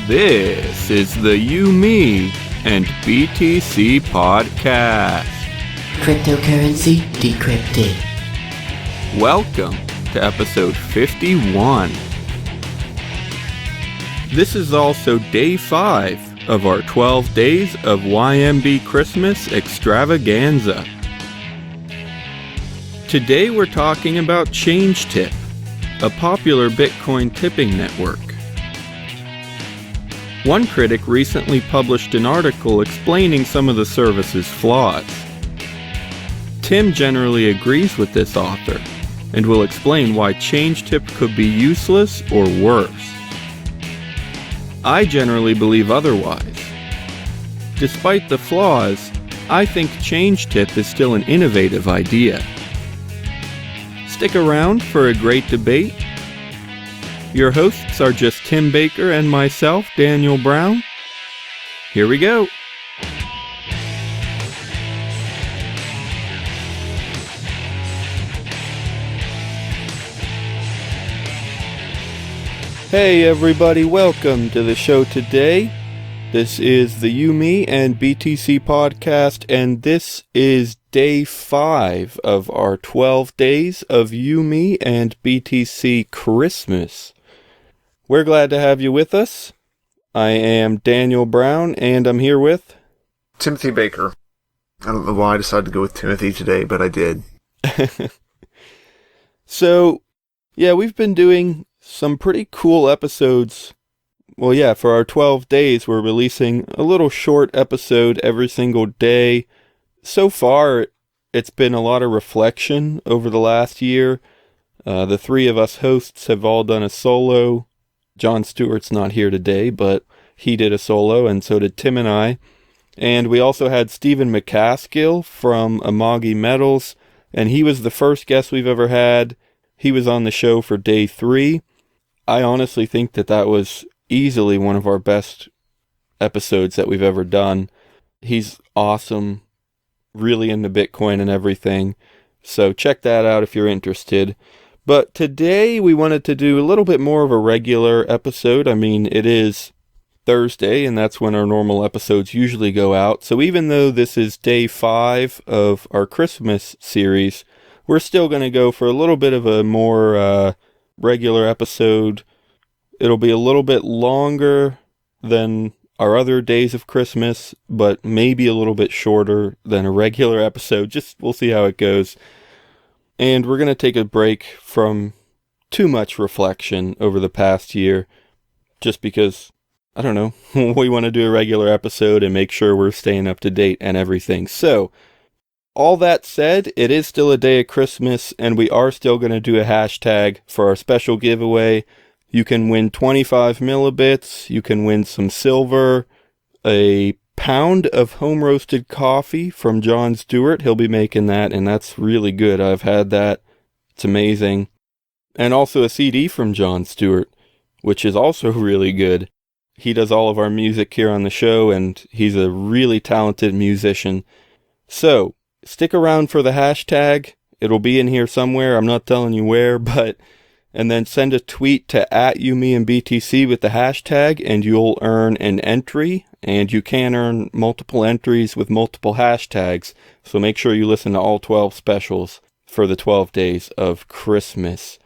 This is the You, Me, and BTC podcast. Cryptocurrency decrypted. Welcome to episode 51. This is also day 5 of our 12 days of YMB Christmas extravaganza. Today we're talking about Changetip, a popular Bitcoin tipping network. One critic recently published an article explaining some of the service's flaws. Tim generally agrees with this author, and will explain why Changetip could be useless or worse. I generally believe otherwise. Despite the flaws, I think Changetip is still an innovative idea. Stick around for a great debate. Your hosts are just Tim Baker and myself, Daniel Brown. Here we go. Hey everybody, welcome to the show today. This is the You, Me, and BTC podcast, and this is day 5 of our 12 days of You, Me, and BTC Christmas. We're glad to have you with us. I am Daniel Brown, and I'm here with... Timothy Baker. I don't know why I decided to go with Timothy today, but I did. So, yeah, we've been doing some pretty cool episodes. Well, yeah, for our 12 days, we're releasing a little short episode every single day. So far, it's been a lot of reflection over the last year. The 3 of us hosts have all done a solo. John Stewart's not here today, but he did a solo, and so did Tim and I. And we also had Stephen McCaskill from Amagi Metals, and he was the first guest we've ever had. He was on the show for day 3. I honestly think that was easily one of our best episodes that we've ever done. He's awesome, really into Bitcoin and everything. So check that out if you're interested. But today we wanted to do a little bit more of a regular episode. I mean, it is Thursday, and that's when our normal episodes usually go out. So even though this is day 5 of our Christmas series, we're still going to go for a little bit of a more regular episode. It'll be a little bit longer than our other days of Christmas, but maybe a little bit shorter than a regular episode. We'll see how it goes. And we're going to take a break from too much reflection over the past year, just because, I don't know, we want to do a regular episode and make sure we're staying up to date and everything. So, all that said, it is still a day of Christmas, and we are still going to do a hashtag for our special giveaway. You can win 25 millibits, you can win some silver, a pound of home-roasted coffee from John Stewart. He'll be making that, and that's really good. I've had that. It's amazing. And also a CD from John Stewart, which is also really good. He does all of our music here on the show, and he's a really talented musician. So, stick around for the hashtag. It'll be in here somewhere. I'm not telling you where, but... And then send a tweet to @YouMeandBTC with the hashtag, and you'll earn an entry. And you can earn multiple entries with multiple hashtags. So make sure you listen to all 12 specials for the 12 days of Christmas.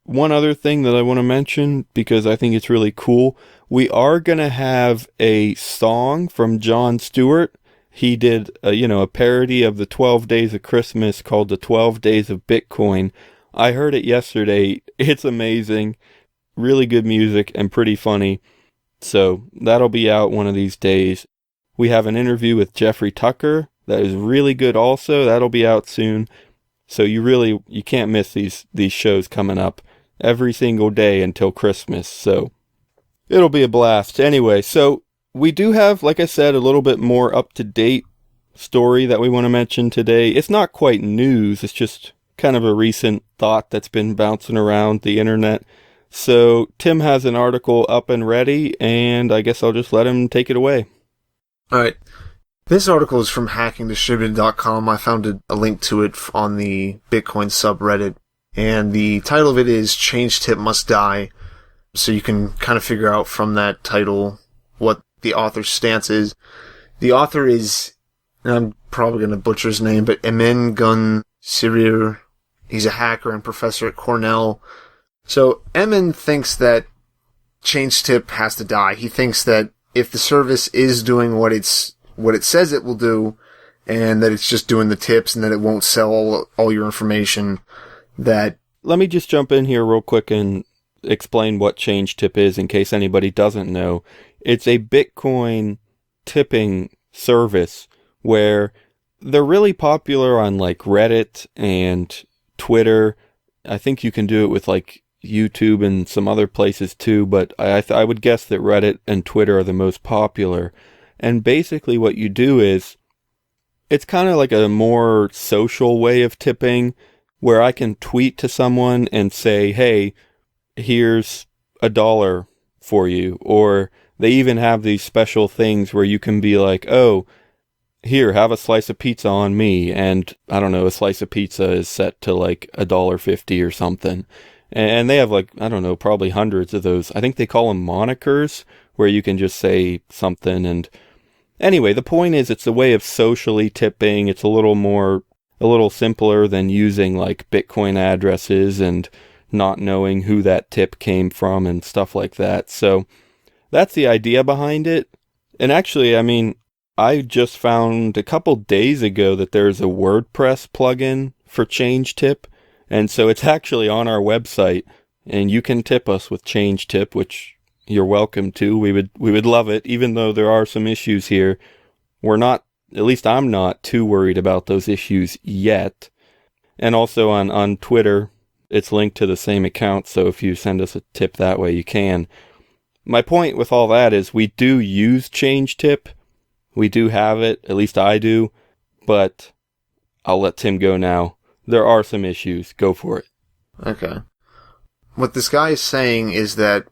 One other thing that I want to mention, because I think it's really cool, we are going to have a song from John Stewart. He did a parody of the 12 days of Christmas called the 12 Days of Bitcoin. I heard it yesterday. It's amazing. Really good music and pretty funny. So that'll be out one of these days. We have an interview with Jeffrey Tucker that is really good also. That'll be out soon. So you can't miss these shows coming up every single day until Christmas. So it'll be a blast. Anyway, so we do have, like I said, a little bit more up-to-date story that we want to mention today. It's not quite news. It's just kind of a recent thought that's been bouncing around the internet. So Tim has an article up and ready, and I guess I'll just let him take it away. Alright. This article is from hackingdistributed.com. I found a link to it on the Bitcoin subreddit, and the title of it is Changetip Must Die. So you can kind of figure out from that title what the author's stance is. The author is, and I'm probably going to butcher his name, but Emin Gun Sirir. He's a hacker and professor at Cornell. So Emin thinks that Changetip has to die. He thinks that if the service is doing what it says it will do, and that it's just doing the tips and that it won't sell all your information, that... Let me just jump in here real quick and explain what Changetip is in case anybody doesn't know. It's a Bitcoin tipping service where they're really popular on like Reddit and Twitter. I think you can do it with like YouTube and some other places too, but I would guess that Reddit and Twitter are the most popular. And basically what you do is, it's kind of like a more social way of tipping, where I can tweet to someone and say, hey, here's $1 for you. Or they even have these special things where you can be like, oh, here, have a slice of pizza on me. And I don't know, a slice of pizza is set to like $1.50 or something. And they have like, I don't know, probably hundreds of those. I think they call them monikers, where you can just say something. And anyway, the point is, it's a way of socially tipping. It's a little simpler than using like Bitcoin addresses and not knowing who that tip came from and stuff like that. So that's the idea behind it. And actually, I mean, I just found a couple days ago that there's a WordPress plugin for Changetip. And so it's actually on our website, and you can tip us with Changetip, which you're welcome to. We would love it, even though there are some issues here. We're not, at least I'm not too worried about those issues yet. And also on Twitter, it's linked to the same account, so if you send us a tip that way, you can. My point with all that is we do use Changetip. We do have it, at least I do, but I'll let Tim go now. There are some issues. Go for it. Okay. What this guy is saying is that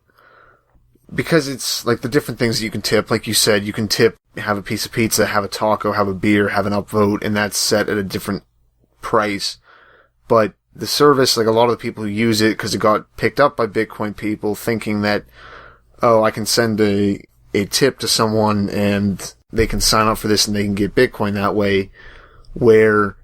because it's like the different things that you can tip, like you said, you can tip, have a piece of pizza, have a taco, have a beer, have an upvote, and that's set at a different price. But the service, like a lot of the people who use it, because it got picked up by Bitcoin people thinking that, oh, I can send a tip to someone and they can sign up for this and they can get Bitcoin that way, where...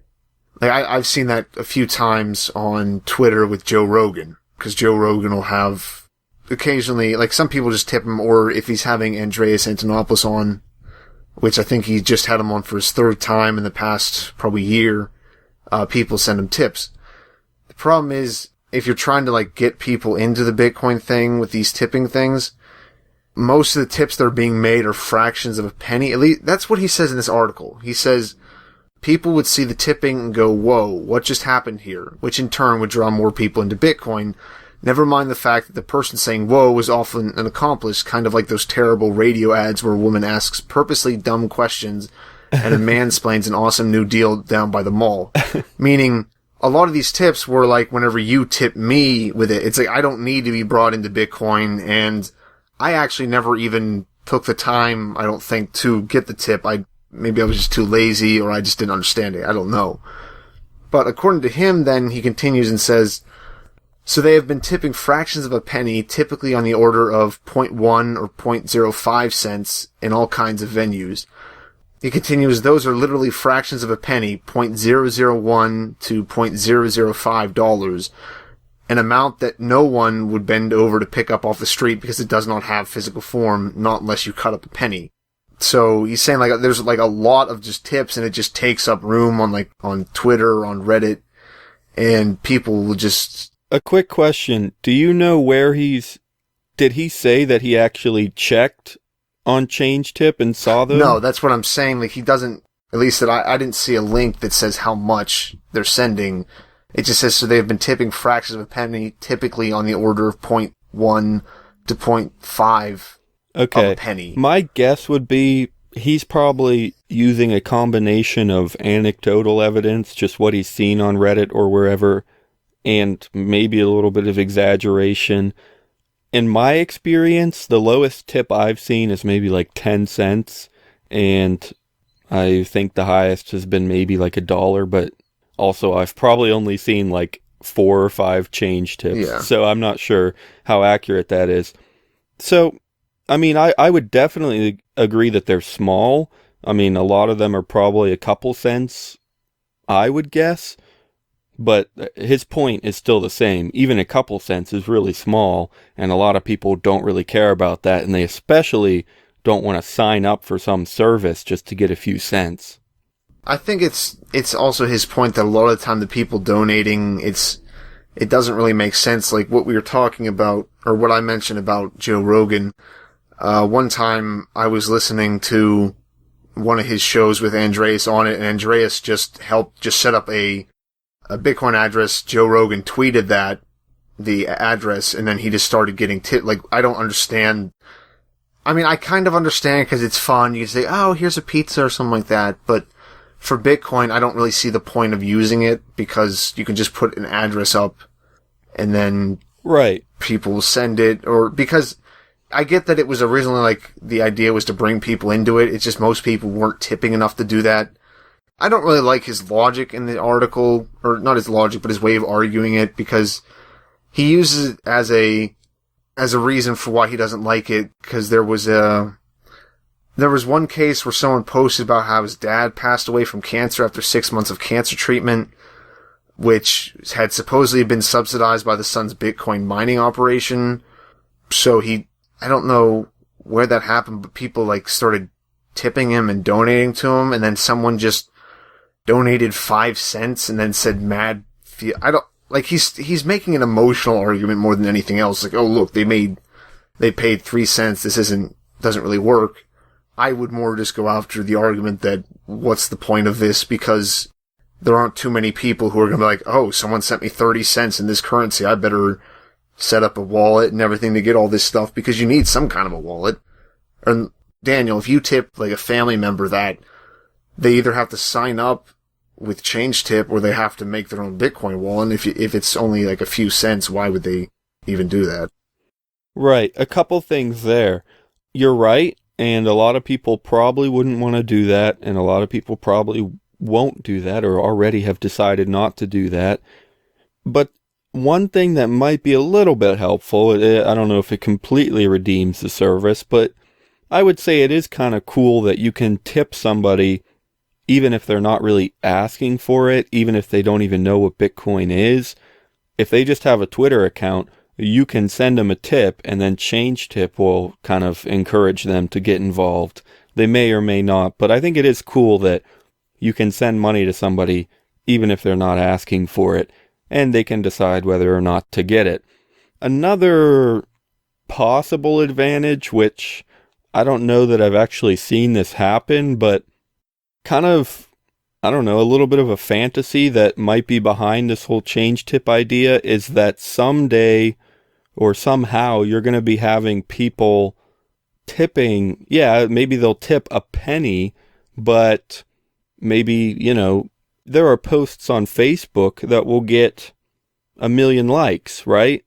Like I've seen that a few times on Twitter with Joe Rogan, because Joe Rogan will have occasionally, like some people just tip him, or if he's having Andreas Antonopoulos on, which I think he just had him on for his third time in the past probably year, people send him tips. The problem is, if you're trying to like get people into the Bitcoin thing with these tipping things, most of the tips that are being made are fractions of a penny. At least that's what he says in this article. He says people would see the tipping and go, whoa, what just happened here? Which in turn would draw more people into Bitcoin. Never mind the fact that the person saying whoa was often an accomplice, kind of like those terrible radio ads where a woman asks purposely dumb questions and a man explains an awesome new deal down by the mall. Meaning, a lot of these tips were like whenever you tip me with it, it's like I don't need to be brought into Bitcoin, and I actually never even took the time, I don't think, to get the tip. Maybe I was just too lazy, or I just didn't understand it. I don't know. But according to him, then, he continues and says, so they have been tipping fractions of a penny, typically on the order of 0.1 or 0.05 cents in all kinds of venues. He continues, those are literally fractions of a penny, 0.001 to $0.005, an amount that no one would bend over to pick up off the street because it does not have physical form, not unless you cut up a penny. So he's saying like there's like a lot of just tips, and it just takes up room on Twitter or on Reddit, and people will just... A quick question. Do you know where did he say that he actually checked on Changetip and saw them? No, that's what I'm saying. Like he doesn't, at least that I didn't see a link that says how much they're sending. It just says, so they've been tipping fractions of a penny, typically on the order of 0.1 to 0.5. Okay. Of a penny. My guess would be he's probably using a combination of anecdotal evidence, just what he's seen on Reddit or wherever, and maybe a little bit of exaggeration. In my experience, the lowest tip I've seen is maybe like 10 cents, and I think the highest has been maybe like $1, but also I've probably only seen like 4 or 5 change tips. Yeah. So I'm not sure how accurate that is. So, I mean, I would definitely agree that they're small. I mean, a lot of them are probably a couple cents, I would guess. But his point is still the same. Even a couple cents is really small, and a lot of people don't really care about that, and they especially don't want to sign up for some service just to get a few cents. I think it's also his point that a lot of the time the people donating, it doesn't really make sense. Like what we were talking about, or what I mentioned about Joe Rogan. One time I was listening to one of his shows with Andreas on it, and Andreas just set up a Bitcoin address. Joe Rogan tweeted the address, and then he just started getting like, I don't understand. I mean, I kind of understand because it's fun. You can say, oh, here's a pizza or something like that. But for Bitcoin, I don't really see the point of using it because you can just put an address up and then people will send it. Or because I get that it was originally like the idea was to bring people into it. It's just most people weren't tipping enough to do that. I don't really like his logic in the article, or not his logic, but his way of arguing it, because he uses it as a reason for why he doesn't like it, because there was one case where someone posted about how his dad passed away from cancer after 6 months of cancer treatment, which had supposedly been subsidized by the son's Bitcoin mining operation. So I don't know where that happened, but people like started tipping him and donating to him, and then someone just donated 5 cents and then said he's making an emotional argument more than anything else. Like, oh look, they paid 3 cents. This doesn't really work. I would more just go after the argument that what's the point of this, because there aren't too many people who are going to be like, oh, someone sent me 30 cents in this currency. I better set up a wallet and everything to get all this stuff, because you need some kind of a wallet. And Daniel, if you tip like a family member that, they either have to sign up with Changetip or they have to make their own Bitcoin wallet. And if it's only like a few cents, why would they even do that? Right. A couple things there. You're right. And a lot of people probably wouldn't want to do that. And a lot of people probably won't do that or already have decided not to do that. But one thing that might be a little bit helpful, I don't know if it completely redeems the service, but I would say it is kind of cool that you can tip somebody even if they're not really asking for it, even if they don't even know what Bitcoin is. If they just have a Twitter account, you can send them a tip, and then Changetip will kind of encourage them to get involved. They may or may not, but I think it is cool that you can send money to somebody even if they're not asking for it, and they can decide whether or not to get it. Another possible advantage, which I don't know that I've actually seen this happen, but kind of, I don't know, a little bit of a fantasy that might be behind this whole Changetip idea is that someday or somehow you're going to be having people tipping. Yeah, maybe they'll tip a penny, but maybe, there are posts on Facebook that will get 1 million likes, right?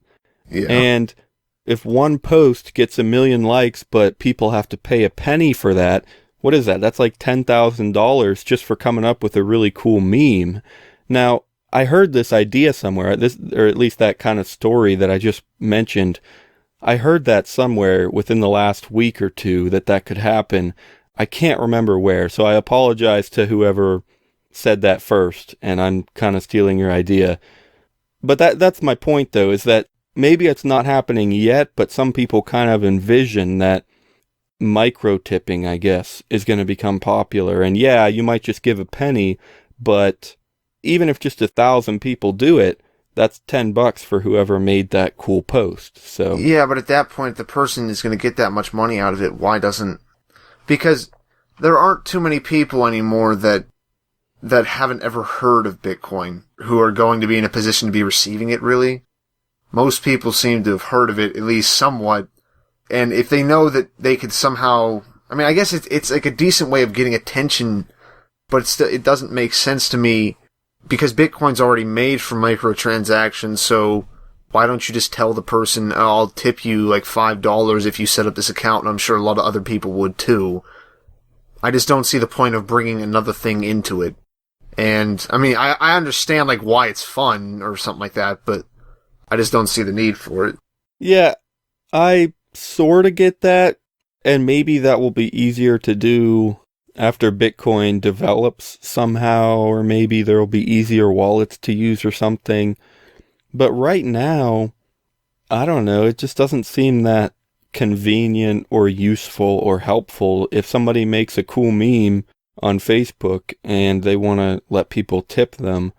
Yeah. And if one post gets 1 million likes, but people have to pay a penny for that, what is that? That's like $10,000 just for coming up with a really cool meme. Now, I heard this idea somewhere, or at least that kind of story that I just mentioned. I heard that somewhere within the last week or two that could happen. I can't remember where, so I apologize to whoever said that first, and I'm kind of stealing your idea. But that's my point, though, is that maybe it's not happening yet, but some people kind of envision that micro-tipping, I guess, is going to become popular. And yeah, you might just give a penny, but even if just 1,000 people do it, that's $10 for whoever made that cool post. So yeah, but at that point, the person is going to get that much money out of it. Why doesn't? Because there aren't too many people anymore that haven't ever heard of Bitcoin who are going to be in a position to be receiving it, really. Most people seem to have heard of it, at least somewhat. And if they know that they could somehow, I mean, I guess it's like a decent way of getting attention, but it doesn't make sense to me because Bitcoin's already made for microtransactions. So why don't you just tell the person, oh, I'll tip you like $5 if you set up this account? And I'm sure a lot of other people would too. I just don't see the point of bringing another thing into it. And, I mean, I understand, like, why it's fun or something like that, but I just don't see the need for it. Yeah, I sort of get that, and maybe that will be easier to do after Bitcoin develops somehow, or maybe there will be easier wallets to use or something. But right now, I don't know, it just doesn't seem that convenient or useful or helpful. If somebody makes a cool meme on Facebook and they want to let people tip them,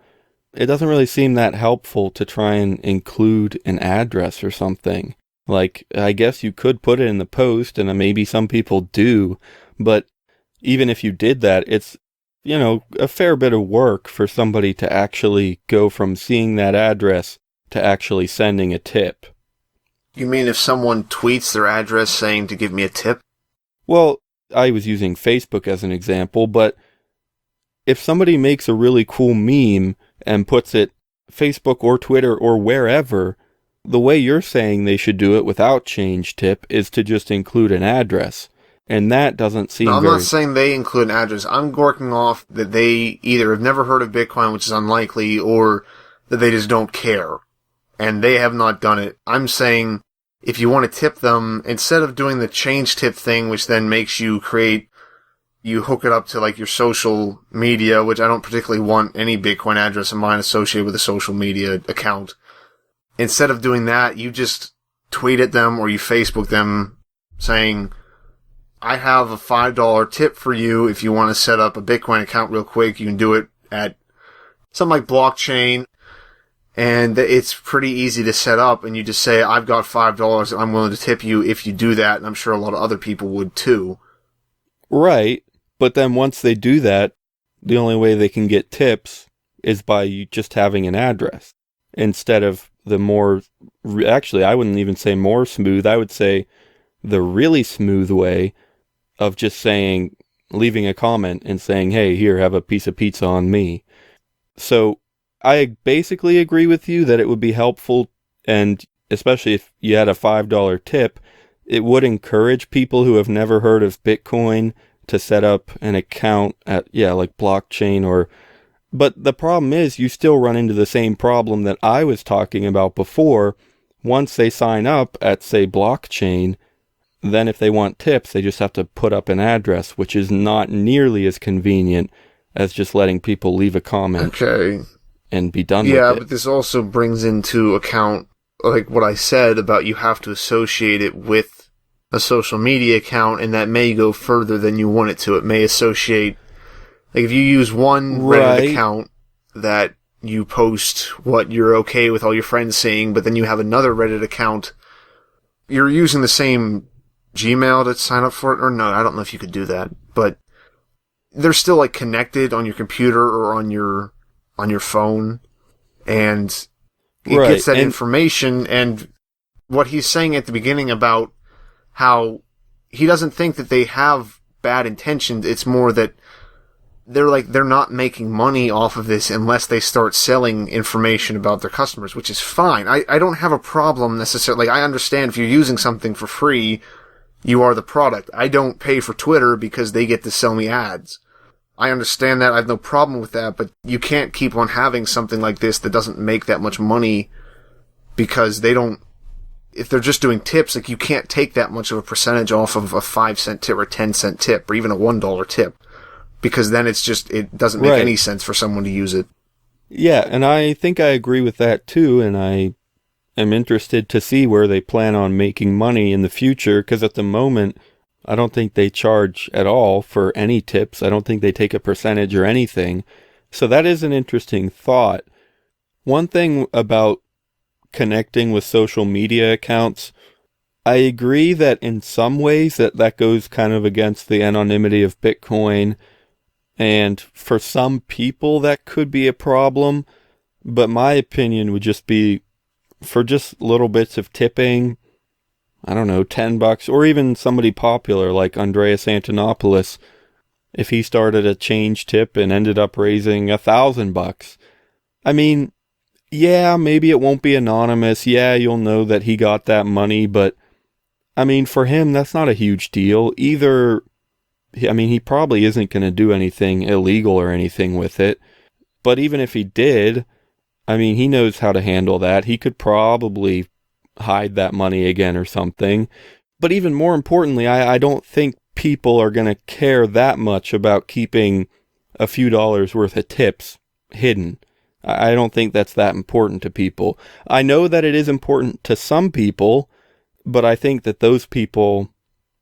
it doesn't really seem that helpful to try and include an address or something. Like, I guess you could put it in the post, and maybe some people do, but even if you did that, it's, a fair bit of work for somebody to actually go from seeing that address to actually sending a tip. You mean if someone tweets their address saying to give me a tip? Well, I was using Facebook as an example, but if somebody makes a really cool meme and puts it Facebook or Twitter or wherever, the way you're saying they should do it without Changetip is to just include an address. And that doesn't seem I'm not saying they include an address. I'm working off that they either have never heard of Bitcoin, which is unlikely, or that they just don't care. And they have not done it. I'm saying if you want to tip them, instead of doing the Changetip thing, which then makes you hook it up to like your social media, which I don't particularly want any Bitcoin address of mine associated with a social media account. Instead of doing that, you just tweet at them or you Facebook them saying, I have a $5 tip for you if you want to set up a Bitcoin account real quick. You can do it at something like blockchain, and it's pretty easy to set up, and you just say, I've got $5 and I'm willing to tip you if you do that, and I'm sure a lot of other people would too. Right, but then once they do that, the only way they can get tips is by you just having an address. Instead of the more, actually I wouldn't even say more smooth, I would say the really smooth way of just saying, leaving a comment and saying, hey, here, have a piece of pizza on me. So I basically agree with you that it would be helpful, and especially if you had a $5 tip, it would encourage people who have never heard of Bitcoin to set up an account at, like blockchain but the problem is you still run into the same problem that I was talking about before. Once they sign up at, say, blockchain, then if they want tips, they just have to put up an address, which is not nearly as convenient as just letting people leave a comment. Okay. And be done with it. Yeah, but this also brings into account, like what I said about you have to associate it with a social media account, and that may go further than you want it to. It may associate, like if you use one Reddit account that you post what you're okay with all your friends seeing, but then you have another Reddit account, you're using the same Gmail to sign up for it, or no, I don't know if you could do that, but they're still like connected on your computer or on your phone, and it gets that information. And what he's saying at the beginning about how he doesn't think that they have bad intentions, it's more that they're not making money off of this unless they start selling information about their customers, which is fine. I don't have a problem necessarily. Like, I understand if you're using something for free, you are the product. I don't pay for Twitter because they get to sell me ads. I understand that. I have no problem with that, but you can't keep on having something like this that doesn't make that much money because they don't, if they're just doing tips, like you can't take that much of a percentage off of a 5-cent tip or 10-cent tip or even a $1 tip, because then it doesn't make any sense for someone to use it. Yeah, and I think I agree with that too, and I am interested to see where they plan on making money in the future, because at the moment, I don't think they charge at all for any tips. I don't think they take a percentage or anything. So that is an interesting thought. One thing about connecting with social media accounts, I agree that in some ways that goes kind of against the anonymity of Bitcoin. And for some people that could be a problem. But my opinion would just be for just little bits of tipping, I don't know, $10, or even somebody popular like Andreas Antonopoulos, if he started a Changetip and ended up raising $1,000. I mean, yeah, maybe it won't be anonymous. Yeah, you'll know that he got that money, but I mean, for him, that's not a huge deal. Either, I mean, he probably isn't going to do anything illegal or anything with it. But even if he did, I mean, he knows how to handle that. He could probably hide that money again or something. But even more importantly, I don't think people are going to care that much about keeping a few dollars worth of tips hidden. I don't think that's that important to people. I know that it is important to some people, but I think that those people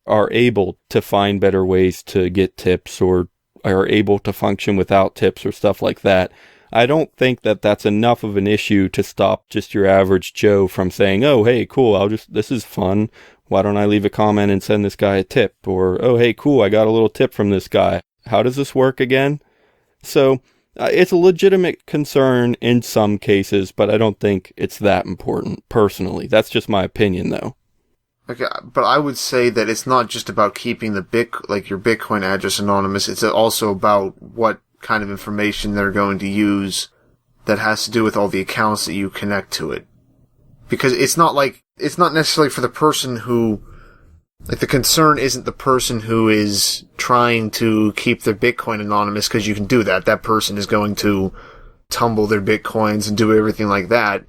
are able to find better ways to get tips or are able to function without tips or stuff like that. I don't think that that's enough of an issue to stop just your average Joe from saying, oh, hey, cool, this is fun. Why don't I leave a comment and send this guy a tip? Or, oh, hey, cool, I got a little tip from this guy. How does this work again? So it's a legitimate concern in some cases, but I don't think it's that important personally. That's just my opinion, though. Okay, but I would say that it's not just about keeping your Bitcoin address anonymous. It's also about what kind of information they're going to use that has to do with all the accounts that you connect to it. Because it's not necessarily for the person who, the concern isn't the person who is trying to keep their Bitcoin anonymous, because you can do that. That person is going to tumble their Bitcoins and do everything like that,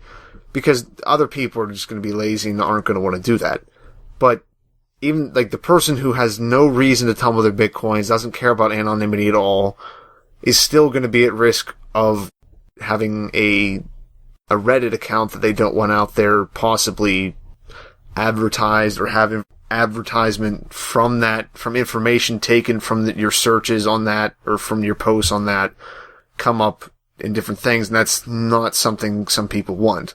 because other people are just going to be lazy and aren't going to want to do that. But even, the person who has no reason to tumble their Bitcoins, doesn't care about anonymity at all, is still going to be at risk of having a Reddit account that they don't want out there possibly advertised, or having advertisement from information taken from your searches on that, or from your posts on that, come up in different things, and that's not something some people want,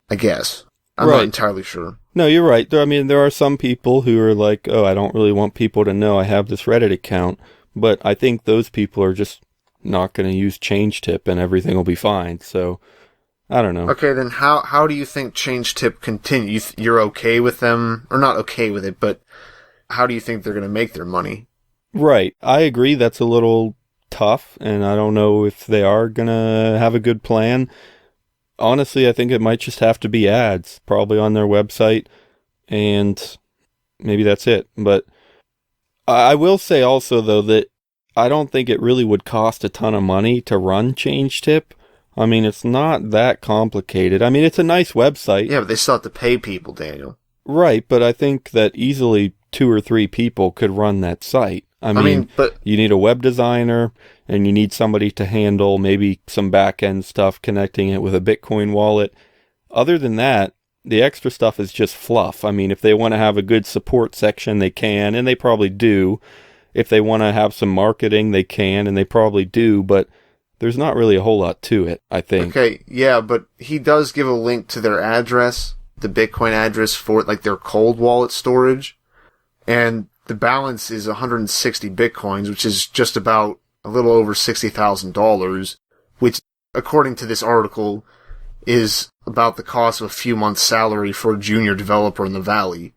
I guess. I'm not entirely sure. No, you're right. I mean, there are some people who are like, oh, I don't really want people to know I have this Reddit account, but I think those people are just not going to use Changetip and everything will be fine. So, I don't know. Okay, then how do you think Changetip continue? You're okay with them, or not okay with it, but how do you think they're going to make their money? Right. I agree that's a little tough, and I don't know if they are going to have a good plan. Honestly, I think it might just have to be ads, probably on their website, and maybe that's it. But I will say also, though, that I don't think it really would cost a ton of money to run Changetip. I mean, it's not that complicated. I mean, it's a nice website. Yeah, but they still have to pay people, Daniel. Right, but I think that easily 2 or 3 people could run that site. I mean, but you need a web designer, and you need somebody to handle maybe some back-end stuff, connecting it with a Bitcoin wallet. Other than that, the extra stuff is just fluff. I mean, if they want to have a good support section, they can, and they probably do. If they want to have some marketing, they can, and they probably do, but there's not really a whole lot to it, I think. Okay, yeah, but he does give a link to their address, the Bitcoin address for, their cold wallet storage, and the balance is 160 Bitcoins, which is just about a little over $60,000, which, according to this article, is about the cost of a few months' salary for a junior developer in the Valley.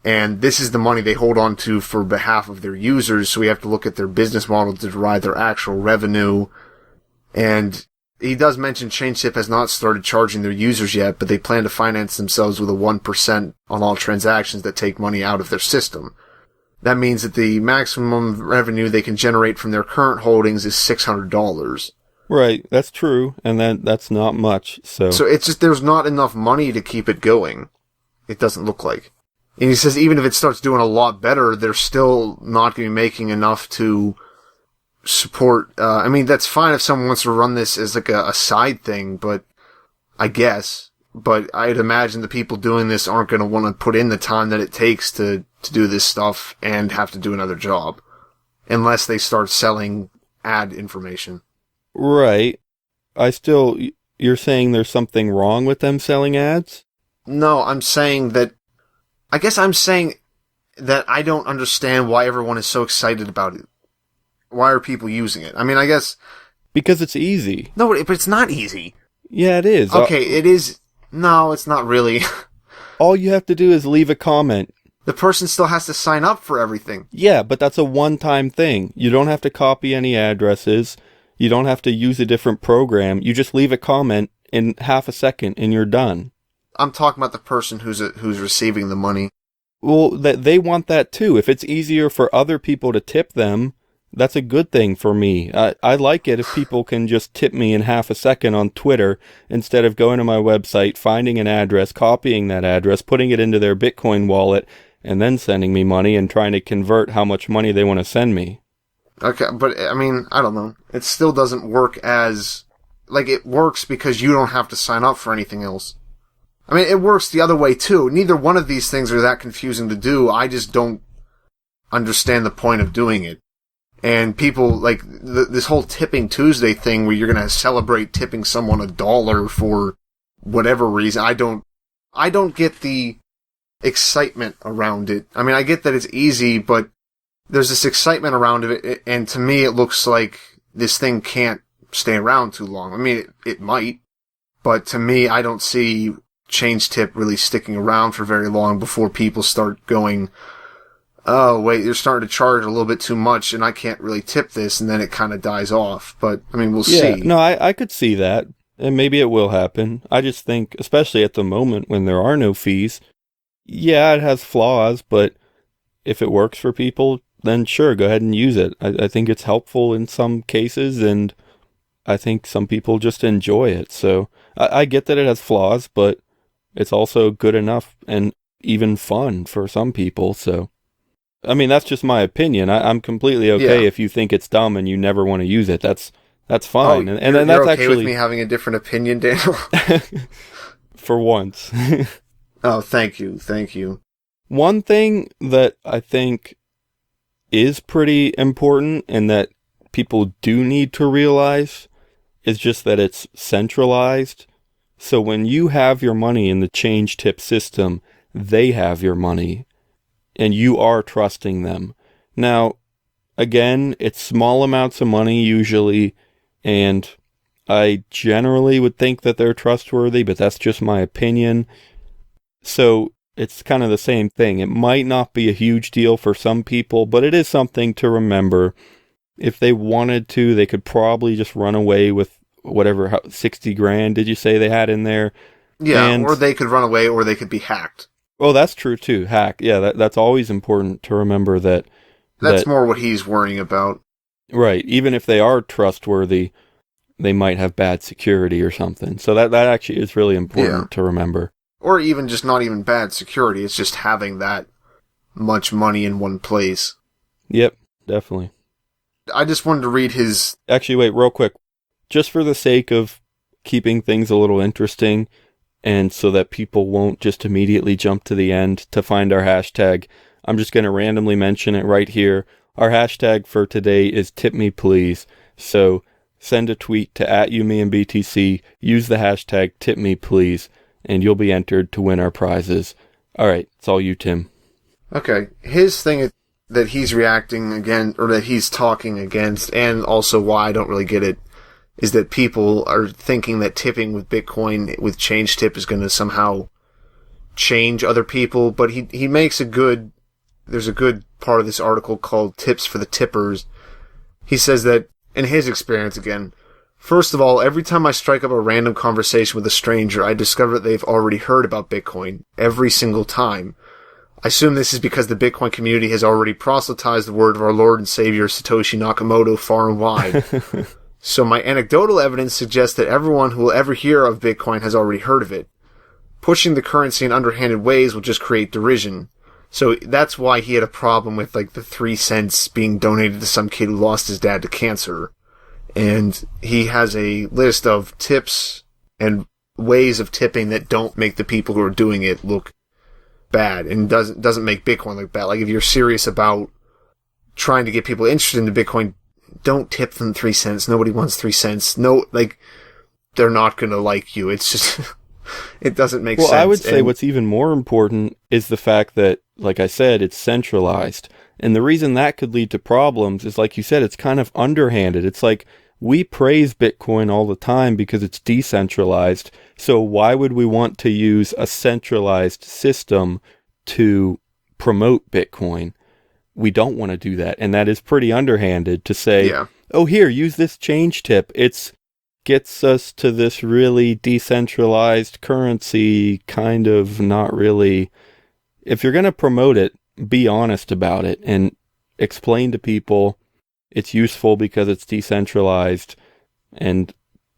And this is the money they hold on to for behalf of their users, so we have to look at their business model to derive their actual revenue. And he does mention Changetip has not started charging their users yet, but they plan to finance themselves with a 1% on all transactions that take money out of their system. That means that the maximum revenue they can generate from their current holdings is $600. Right, that's true, and that's not much. So it's just there's not enough money to keep it going. It doesn't look like. And he says even if it starts doing a lot better, they're still not going to be making enough to support. I mean, that's fine if someone wants to run this as a side thing, but I guess. But I'd imagine the people doing this aren't going to want to put in the time that it takes to do this stuff and have to do another job. Unless they start selling ad information. Right. You're saying there's something wrong with them selling ads? No, I'm saying that I don't understand why everyone is so excited about it. Why are people using it? I mean, I guess... Because it's easy. No, but it's not easy. Yeah, it is. Okay, it is... No, it's not really. All you have to do is leave a comment. The person still has to sign up for everything. Yeah, but that's a one-time thing. You don't have to copy any addresses. You don't have to use a different program. You just leave a comment in half a second and you're done. I'm talking about the person who's receiving the money. Well, they want that too. If it's easier for other people to tip them, That's a good thing for me. I like it if people can just tip me in half a second on Twitter instead of going to my website, finding an address, copying that address, putting it into their Bitcoin wallet, and then sending me money and trying to convert how much money they want to send me. Okay, but I mean, I don't know. It still doesn't work as... Like, it works because you don't have to sign up for anything else. I mean, it works the other way, too. Neither one of these things are that confusing to do. I just don't understand the point of doing it. And people, like, this whole Tipping Tuesday thing where you're going to celebrate tipping someone $1 for whatever reason, I don't get the excitement around it. I mean, I get that it's easy, but there's this excitement around it, and to me it looks like this thing can't stay around too long. I mean, it might, but to me, I don't see Changetip really sticking around for very long before people start going, oh, wait, you're starting to charge a little bit too much, and I can't really tip this, and then it kind of dies off. But, I mean, we'll see. No, I could see that, and maybe it will happen. I just think, especially at the moment when there are no fees, yeah, it has flaws, but if it works for people, then sure, go ahead and use it. I think it's helpful in some cases, and I think some people just enjoy it. So I get that it has flaws, but it's also good enough and even fun for some people. So, I mean, that's just my opinion. I'm completely okay if you think it's dumb and you never want to use it. That's fine. Oh, and you're that's okay actually with me having a different opinion, Daniel? for once. Oh, thank you. One thing that I think is pretty important and that people do need to realize is just that it's centralized. So when you have your money in the Changetip system, they have your money and you are trusting them. Now, again, it's small amounts of money usually, and I generally would think that they're trustworthy, but that's just my opinion. So it's kind of the same thing. It might not be a huge deal for some people, but it is something to remember. If they wanted to, they could probably just run away with whatever, 60 grand did you say they had in there? Yeah, or they could run away, or they could be hacked. Oh, that's true too. Hack. Yeah, that's always important to remember that. That's more what he's worrying about. Right. Even if they are trustworthy, they might have bad security or something. So that actually is really important to remember. Or even just not even bad security. It's just having that much money in one place. Yep, definitely. I just wanted to read his... Actually, wait, real quick. Just for the sake of keeping things a little interesting, and so that people won't just immediately jump to the end to find our hashtag, I'm just going to randomly mention it right here. Our hashtag for today is TipMePlease. So send a tweet to @YouMeAndBTC, use the hashtag TipMePlease, and you'll be entered to win our prizes. All right, it's all you, Tim. Okay, his thing that he's reacting again, or that he's talking against, and also why I don't really get it, is that people are thinking that tipping with Bitcoin with Changetip is going to somehow change other people, but he makes there's a good part of this article called Tips for the Tippers. He says that, in his experience again, first of all, every time I strike up a random conversation with a stranger, I discover that they've already heard about Bitcoin. Every single time. I assume this is because the Bitcoin community has already proselytized the word of our Lord and Savior Satoshi Nakamoto far and wide. So my anecdotal evidence suggests that everyone who will ever hear of Bitcoin has already heard of it. Pushing the currency in underhanded ways will just create derision. So that's why he had a problem with, like, the 3 cents being donated to some kid who lost his dad to cancer. And he has a list of tips and ways of tipping that don't make the people who are doing it look bad, and doesn't make Bitcoin look bad. Like, if you're serious about trying to get people interested in the Bitcoin, don't tip them 3 cents. Nobody wants 3 cents. No, like, they're not gonna like you. It's just, it doesn't make sense. Well, I would say what's even more important is the fact that, like I said, it's centralized. And the reason that could lead to problems is, like you said, it's kind of underhanded. It's like, we praise Bitcoin all the time because it's decentralized. So why would we want to use a centralized system to promote Bitcoin? We don't want to do that. And that is pretty underhanded to say, oh, here, use this Changetip. It gets us to this really decentralized currency, kind of not really. If you're going to promote it, be honest about it and explain to people it's useful because it's decentralized and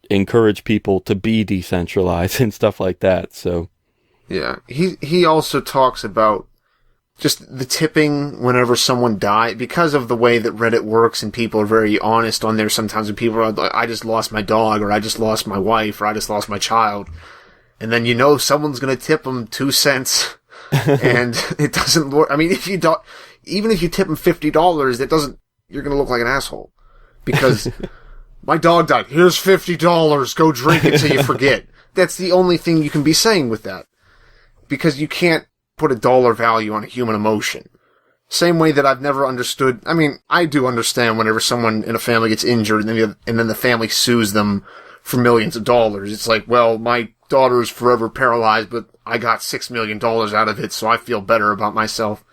encourage people to be decentralized and stuff like that. So yeah, he also talks about just the tipping whenever someone dies, because of the way that Reddit works and people are very honest on there sometimes when people are like, I just lost my dog, or I just lost my wife, or I just lost my child. And then someone's going to tip them 2 cents and it doesn't work. I mean, even if you tip them $50, you're going to look like an asshole because my dog died. Here's $50. Go drink it till you forget. That's the only thing you can be saying with that, because you can't put a dollar value on a human emotion. Same way that I've never understood. I mean, I do understand whenever someone in a family gets injured and then the family sues them for millions of dollars. It's like, well, my daughter is forever paralyzed, but I got $6 million out of it, so I feel better about myself.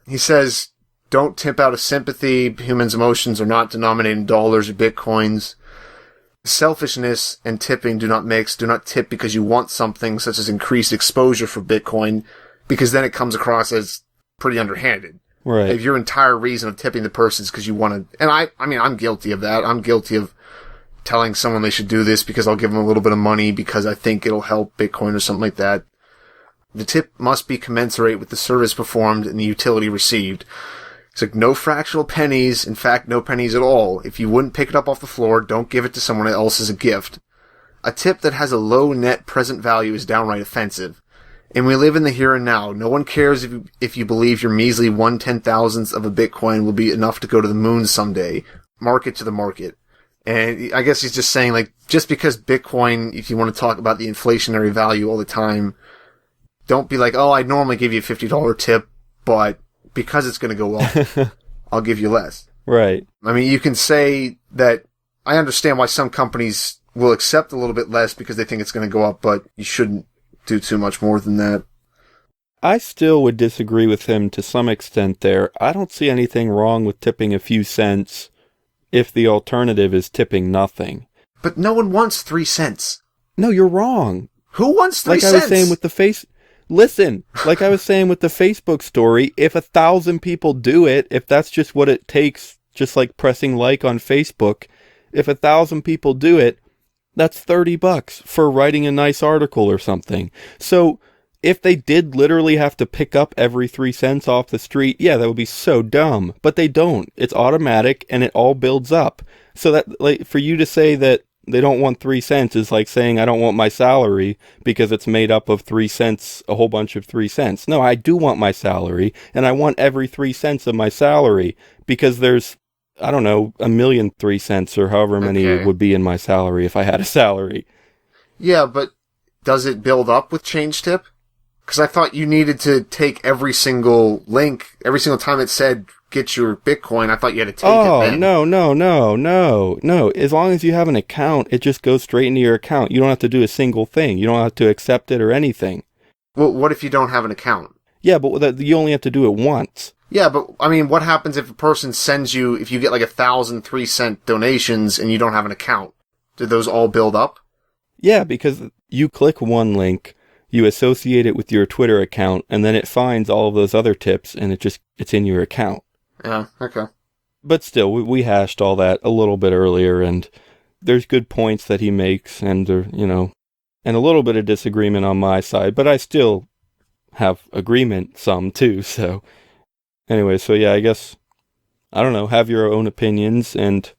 He says, don't tip out of sympathy. Humans' emotions are not denominated in dollars or bitcoins. Selfishness and tipping do not mix. Do not tip because you want something, such as increased exposure for Bitcoin, because then it comes across as pretty underhanded. Right. If your entire reason of tipping the person is because you want to, and I mean, I'm guilty of that. I'm guilty of telling someone they should do this because I'll give them a little bit of money because I think it'll help Bitcoin or something like that. The tip must be commensurate with the service performed and the utility received. It's like no fractional pennies. In fact, no pennies at all. If you wouldn't pick it up off the floor, don't give it to someone else as a gift. A tip that has a low net present value is downright offensive. And we live in the here and now. No one cares if you believe your measly 1/10,000th of a Bitcoin will be enough to go to the moon someday. Market to the market. And I guess he's just saying, like, just because Bitcoin, if you want to talk about the inflationary value all the time, don't be like, oh, I'd normally give you a $50 tip, but because it's going to go up, I'll give you less. Right. I mean, you can say that I understand why some companies will accept a little bit less because they think it's going to go up, but you shouldn't do too much more than that. I still would disagree with him to some extent there. I don't see anything wrong with tipping a few cents if the alternative is tipping nothing. But no one wants 3 cents. No, you're wrong. Who wants 3 like cents? I was saying with the Listen, like I was saying with the Facebook story, if 1,000 people do it, if that's just what it takes, just like pressing like on Facebook, if 1,000 people do it, that's $30 for writing a nice article or something. So if they did literally have to pick up every 3 cents off the street, yeah, that would be so dumb. But they don't. It's automatic and it all builds up. So that, like, for you to say that they don't want 3 cents is like saying I don't want my salary because it's made up of 3 cents, a whole bunch of 3 cents. No, I do want my salary, and I want every 3 cents of my salary because there's, I don't know, 1,000,000 3 cents or however many would be in my salary if I had a salary. Yeah, but does it build up with Changetip? Because I thought you needed to take every single link, every single time it said get your Bitcoin, I thought you had to take it then. No. As long as you have an account, it just goes straight into your account. You don't have to do a single thing. You don't have to accept it or anything. Well, what if you don't have an account? Yeah, but you only have to do it once. Yeah, but, I mean, what happens if a person sends you, if you get like 1,000 3-cent donations and you don't have an account? Do those all build up? Yeah, because you click one link, you associate it with your Twitter account, and then it finds all of those other tips, and it's in your account. Yeah, okay. But still, we hashed all that a little bit earlier, and there's good points that he makes, and and a little bit of disagreement on my side, but I still have agreement some too, so anyway, so yeah, I guess, I don't know, have your own opinions, and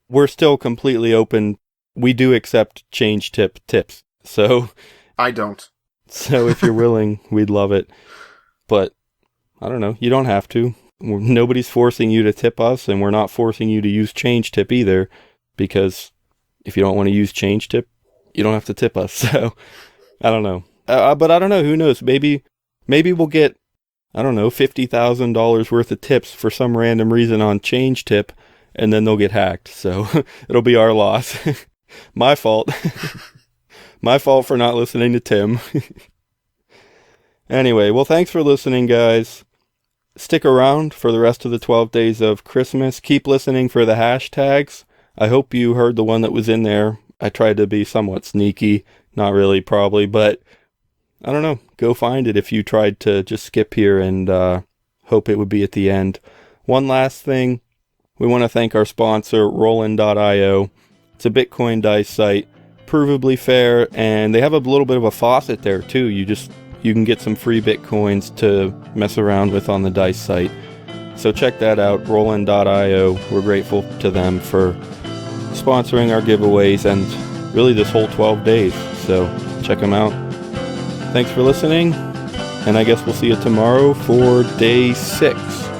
we're still completely open. We do accept Changetip tips, so I don't. So if you're willing, we'd love it. But, I don't know, you don't have to. Nobody's forcing you to tip us, and we're not forcing you to use Changetip either, because if you don't want to use Changetip, you don't have to tip us. So, I don't know. But I don't know, who knows? Maybe we'll get, I don't know, $50,000 worth of tips for some random reason on Changetip, and then they'll get hacked. So, it'll be our loss. My fault. My fault for not listening to Tim. Anyway, well, thanks for listening, guys. Stick around for the rest of the 12 days of Christmas. Keep listening for the hashtags. I hope you heard the one that was in there. I tried to be somewhat sneaky. Not really, probably, but I don't know. Go find it if you tried to just skip here and hope it would be at the end. One last thing. we want to thank our sponsor, Rollin.io. It's a Bitcoin dice site, provably fair, and they have a little bit of a faucet there too. You can get some free Bitcoins to mess around with on the dice site. So check that out, Rollin.io. We're grateful to them for sponsoring our giveaways and really this whole 12 days. So check them out. Thanks for listening, and I guess we'll see you tomorrow for day 6.